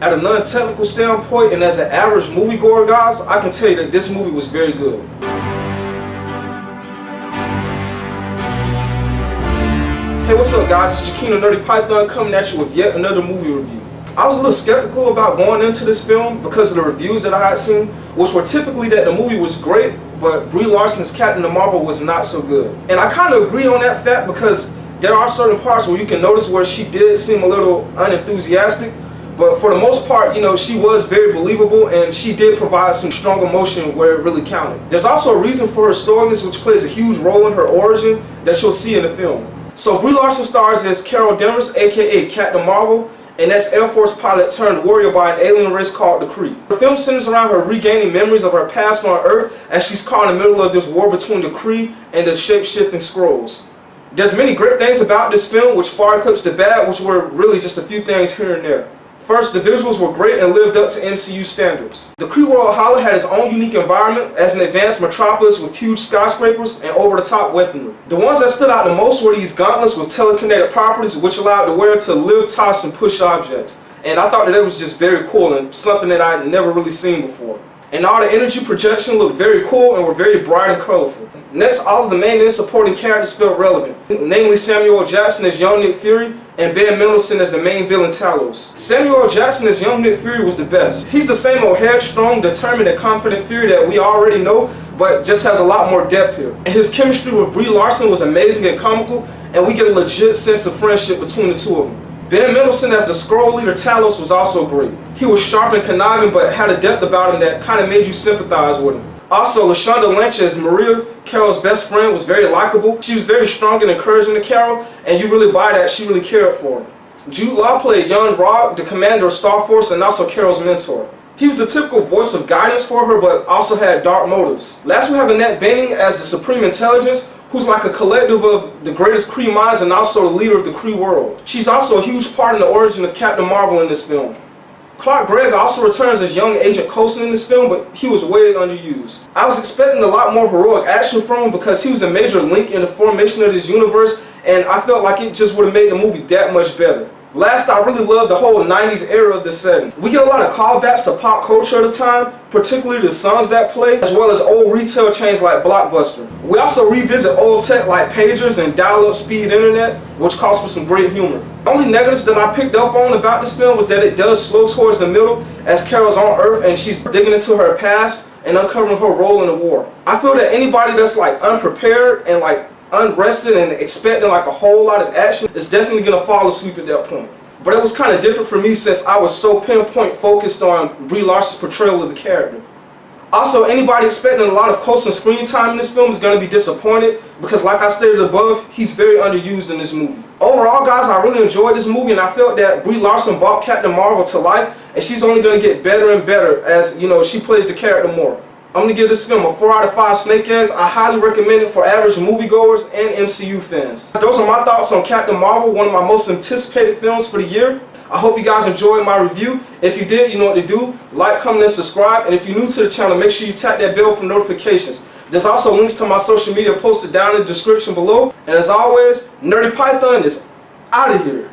At a non-technical standpoint and as an average moviegoer, guys, I can tell you that this movie was very good. Hey, what's up guys, it's Jakino Nerdy Python coming at you with yet another movie review. I was a little skeptical about going into this film because of the reviews that I had seen, which were typically that the movie was great, but Brie Larson's Captain Marvel was not so good. And I kind of agree on that fact because there are certain parts where you can notice where she did seem a little unenthusiastic, but for the most part, you know, she was very believable and she did provide some strong emotion where it really counted. There's also a reason for her storiness, which plays a huge role in her origin that you'll see in the film. So Brie Larson stars as Carol Danvers, aka Captain Marvel, and that's Air Force pilot turned warrior by an alien race called the Kree. The film centers around her regaining memories of her past on Earth as she's caught in the middle of this war between the Kree and the shape-shifting Skrulls. There's many great things about this film which far eclipse the bad, which were really just a few things here and there. First, the visuals were great and lived up to MCU standards. The Kree world Holla had its own unique environment as an advanced metropolis with huge skyscrapers and over-the-top weaponry. The ones that stood out the most were these gauntlets with telekinetic properties which allowed the wearer to lift, toss, and push objects. And I thought that it was just very cool and something that I'd never really seen before. And all the energy projection looked very cool and were very bright and colorful. Next, all of the main and supporting characters felt relevant, namely Samuel L. Jackson as young Nick Fury and Ben Mendelsohn as the main villain Talos. Samuel L. Jackson as young Nick Fury was the best. He's the same old headstrong, determined, and confident Fury that we already know, but just has a lot more depth here. And his chemistry with Brie Larson was amazing and comical, and we get a legit sense of friendship between the two of them. Ben Mendelsohn as the Skrull leader Talos was also great. He was sharp and conniving but had a depth about him that kind of made you sympathize with him. Also, LaShonda Lynch as Maria, Carol's best friend, was very likable. She was very strong and encouraging to Carol, and you really buy that she really cared for her. Jude Law played young Rog, the commander of Star Force and also Carol's mentor. He was the typical voice of guidance for her, but also had dark motives. Last we have Annette Bening as the Supreme Intelligence, who's like a collective of the greatest Kree minds and also the leader of the Kree world. She's also a huge part in the origin of Captain Marvel in this film. Gregg also returns as young Agent Coulson in this film, but he was way underused. I was expecting a lot more heroic action from him because he was a major link in the formation of this universe, and I felt like it just would have made the movie that much better. Last, I really loved the whole 90s era of the setting. We get a lot of callbacks to pop culture at the time, particularly the songs that play, as well as old retail chains like Blockbuster. We also revisit old tech like pagers and dial-up speed internet, which calls for some great humor. The only negatives that I picked up on about this film was that it does slow towards the middle as Carol's on Earth and she's digging into her past and uncovering her role in the war. I feel that anybody that's like unprepared and like unrested and expecting like a whole lot of action is definitely going to fall asleep at that point. But it was kind of different for me since I was so pinpoint focused on Brie Larson's portrayal of the character. Also, anybody expecting a lot of Coulson screen time in this film is going to be disappointed because like I stated above, he's very underused in this movie. Overall guys, I really enjoyed this movie and I felt that Brie Larson brought Captain Marvel to life and she's only going to get better and better as, you know, she plays the character more. I'm going to give this film a 4 out of 5 snake eggs. I highly recommend it for average moviegoers and MCU fans. Those are my thoughts on Captain Marvel, one of my most anticipated films for the year. I hope you guys enjoyed my review. If you did, you know what to do. Like, comment, and subscribe. And if you're new to the channel, make sure you tap that bell for notifications. There's also links to my social media posted down in the description below. And as always, Nerdy Python is out of here.